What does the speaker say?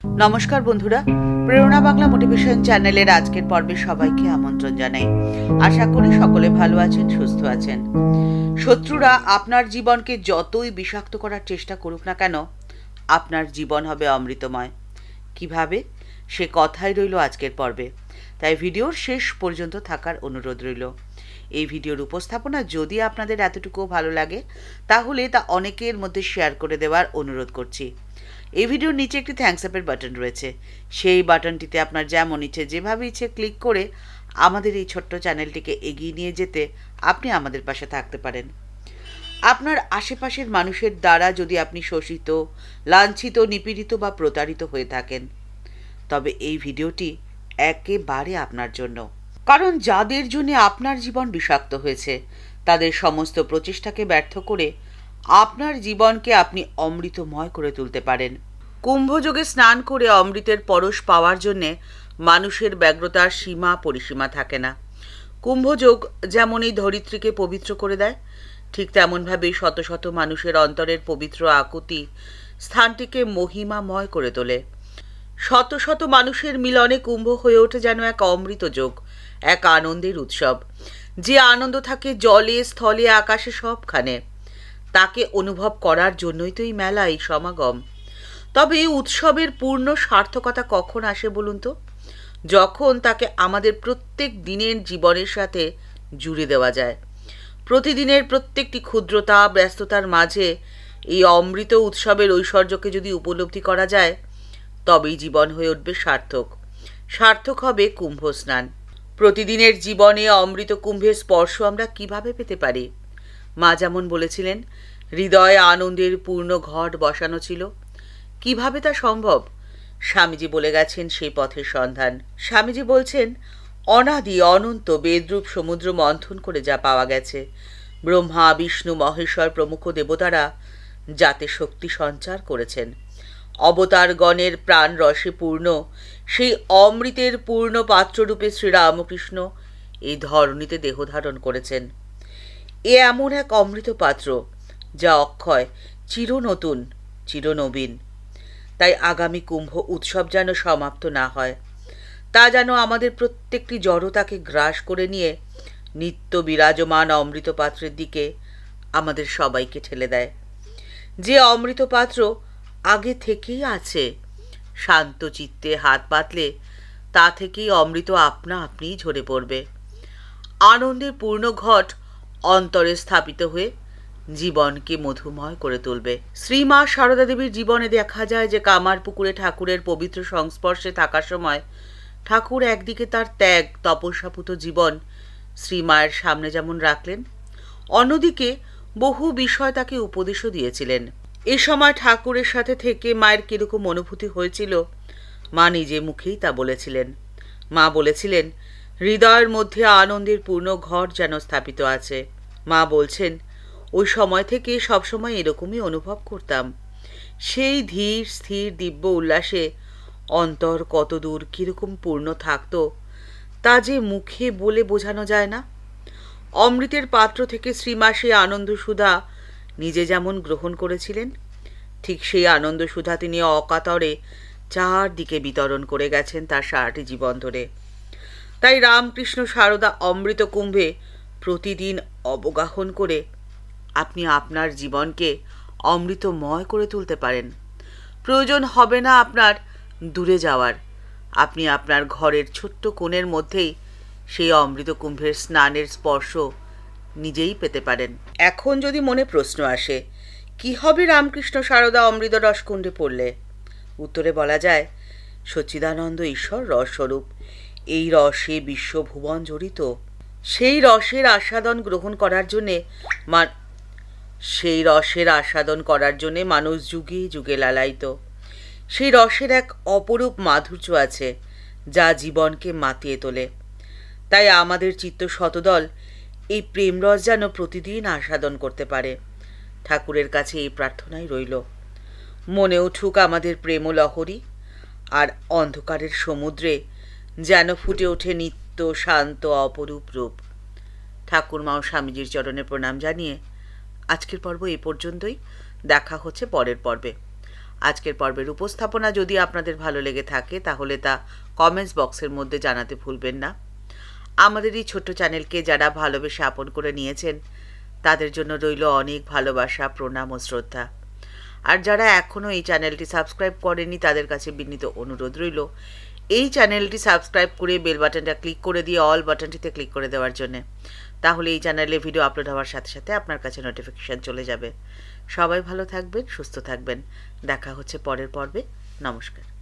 নমস্কার বন্ধুরা, প্রেরণা বাংলা মোটিভেশন চ্যানেলের আজকের পর্বে সবাইকে আমন্ত্রণ জানাই। আশা করি সকলে ভালো আছেন, সুস্থ আছেন। শত্রুরা আপনার জীবনকে যতই বিষাক্ত করার চেষ্টা করুক না কেন, আপনার জীবন হবে অমৃতময়। কিভাবে, সে কথাই রইল আজকের পর্বে। তাই ভিডিওর শেষ পর্যন্ত থাকার অনুরোধ রইল। এই ভিডিওর উপস্থাপনা যদি আপনাদের এতটুকুও ভালো লাগে, তাহলে তা অনেকের মধ্যে শেয়ার করে দেওয়ার অনুরোধ করছি। এই ভিডিওর নিচে একটি থ্যাঙ্কস আপের বাটন রয়েছে। সেই বাটনটিতে আপনার যেমন ইচ্ছে, যেভাবে ইচ্ছে ক্লিক করে আমাদের এই ছোট্ট চ্যানেলটিকে এগিয়ে নিয়ে যেতে আপনি আমাদের পাশে থাকতে পারেন। আপনার আশেপাশের মানুষের দ্বারা যদি আপনি শোষিত, লাঞ্ছিত, নিপীড়িত বা প্রতারিত হয়ে থাকেন, তবে এই ভিডিওটি একেবারে আপনার জন্য। কারণ যাদের জন্য আপনার জীবন বিষাক্ত হয়েছে, তাদের সমস্ত প্রচেষ্টাকে ব্যর্থ করে আপনার জীবনকে আপনি অমৃতময় করে তুলতে পারেন। কুম্ভযোগে স্নান করে অমৃতের পরশ পাওয়ার জন্যে মানুষের ব্যগ্রতার সীমা পরিসীমা থাকে না। কুম্ভযোগ যেমন এই ধরিত্রীকে পবিত্র করে দেয়, ঠিক তেমনভাবে শত শত মানুষের অন্তরের পবিত্র আকুতি স্থানটিকে মহিমাময় করে তোলে। শত শত মানুষের মিলনে কুম্ভ হয়ে ওঠে যেন এক অমৃত যোগ, এক আনন্দের উৎসব। যে আনন্দ থাকে জলে, স্থলে, আকাশে, সবখানে। তাকে অনুভব করার জন্যই তো এই মেলা, এই সমাগম। তবে এই উৎসবের পূর্ণ সার্থকতা কখন আসে বলুন তো? যখন তাকে আমাদের প্রত্যেক দিনের জীবনের সাথে জুড়ে দেওয়া যায়। প্রতিদিনের প্রত্যেকটি ক্ষুদ্রতা, ব্যস্ততার মাঝে এই অমৃত উৎসবের ঐশ্বর্যকে যদি উপলব্ধি করা যায়, তবেই জীবন হয়ে উঠবে সার্থক। সার্থক হবে কুম্ভ স্নান। প্রতিদিনের জীবনে অমৃত কুম্ভের স্পর্শ আমরা কিভাবে পেতে পারি? মা যেমন বলেছিলেন, হৃদয়ে আনন্দের পূর্ণ ঘট বসানো ছিল। কিভাবে তা সম্ভব? স্বামীজি বলে গেছেন সেই পথের সন্ধান। স্বামীজি বলছেন, অনাদি অনন্ত বেদরূপ সমুদ্র মন্থন করে যা পাওয়া গেছে, ব্রহ্মা, বিষ্ণু, মহেশ্বর প্রমুখ দেবতারা যাতে শক্তি সঞ্চার করেছেন, অবতারগণের প্রাণ রসে পূর্ণ সেই অমৃতের পূর্ণ পাত্ররূপে শ্রীরামকৃষ্ণ এই ধরণীতে দেহ ধারণ করেছেন। এ এমন এক অমৃত পাত্র যা অক্ষয়, চিরনতুন, চিরনবীন। তাই আগামী কুম্ভ উৎসব যেন সমাপ্ত না হয়, তা যেন আমাদের প্রত্যেকটি জড়তাকে গ্রাস করে নিয়ে নিত্য বিরাজমান অমৃত পাত্রের দিকে আমাদের সবাইকে ঠেলে দেয়। যে অমৃত পাত্র আগে থেকেই আছে, শান্ত চিত্তে হাত পাতলে তা থেকেই অমৃত আপনা আপনিই ঝরে পড়বে। আনন্দের পূর্ণ ঘট অন্তরে স্থাপিত হয়ে জীবনকে মধুময় করে তুলবে। শ্রীমা সারদা দেবীর জীবনে দেখা যায় যে কামারপুকুরে ঠাকুরের পবিত্র সংস্পর্শে থাকার সময় ঠাকুর একদিকে তার ত্যাগ, তপস্যাপুত জীবন শ্রীমায়ের সামনে যেমন রাখলেন, অন্যদিকে বহু বিষয় তাকে উপদেশও দিয়েছিলেন। এ সময় ঠাকুরের সাথে থেকে মায়ের কিরকম অনুভূতি হয়েছিল, মা নিজে মুখেই তা বলেছিলেন। মা বলেছিলেন, হৃদয়ের মধ্যে আনন্দের পূর্ণ ঘর যেন স্থাপিত আছে। মা বলছেন, ওই সময় থেকে সবসময় এরকমই অনুভব করতাম। সেই ধীর স্থির দিব্য উল্লাসে অন্তর কত দূর কিরকম পূর্ণ থাকতো, তা যে মুখে বলে বোঝানো যায় না। অমৃতের পাত্র থেকে শ্রীমা সেই আনন্দ সুধা নিজে যেমন গ্রহণ করেছিলেন, ঠিক সেই আনন্দ সুধা তিনি অকাতরে চারদিকে বিতরণ করে গেছেন তার সারাটি জীবন ধরে। তাই রামকৃষ্ণ সারদা অমৃত কুম্ভে প্রতিদিন অবগাহন করে আপনি আপনার জীবনকে অমৃতময় করে তুলতে পারেন। প্রয়োজন হবে না আপনার দূরে যাওয়ার, আপনি আপনার ঘরের ছোট্ট কোণের মধ্যেই সেই অমৃত কুম্ভের স্নানের স্পর্শ নিজেই পেতে পারেন। এখন যদি মনে প্রশ্ন আসে, কি হবে রামকৃষ্ণ সারদা অমৃত রসকুণ্ডে পড়লে? উত্তরে বলা যায়, সচ্চিদানন্দ ঈশ্বর রসস্বরূপ, এই রসে বিশ্বভুবন জড়িত। সেই রসের আস্বাদন গ্রহণ করার জন্যে মানুষ যুগে যুগে লালায়িত। সেই রসের এক অপরূপ মাধুর্য আছে যা জীবনকে মাতিয়ে তোলে। তাই আমাদের চিত্ত শতদল এই প্রেমরস যেন প্রতিদিন আস্বাদন করতে পারে। ঠাকুরের কাছে এই প্রার্থনাই রইল। মনে উঠুক আমাদের প্রেম লহরী, আর অন্ধকারের সমুদ্রে যেন ফুটে ওঠে নিত্য শান্ত অপরূপ রূপ। ঠাকুরমা ও স্বামীজির চরণে প্রণাম জানিয়ে আজকের পর্ব এ পর্যন্তই। দেখা হচ্ছে পরের পর্বে। আজকের পর্বের উপস্থাপনা যদি আপনাদের ভালো লেগে থাকে তাহলে তা কমেন্টস বক্সের মধ্যে জানাতে ভুলবেন না। আমাদের এই ছোট্ট চ্যানেলকে যারা ভালোবেসে আপন করে নিয়েছেন তাদের জন্য রইল অনেক ভালোবাসা, প্রণাম ও শ্রদ্ধা। আর যারা এখনও এই চ্যানেলটি সাবস্ক্রাইব করেনি তাদের কাছে বিনীত অনুরোধ রইল এই চ্যানেলটি সাবস্ক্রাইব করে বেল বাটনটা ক্লিক করে দিয়ে অল বাটনটিতে ক্লিক করে দেওয়ার জন্যে। তাহলে এই চ্যানেলে ভিডিও আপলোড হওয়ার সাথে সাথে আপনার কাছে নোটিফিকেশান চলে যাবে। সবাই ভালো থাকবেন, সুস্থ থাকবেন। দেখা হচ্ছে পরের পর্বে। নমস্কার।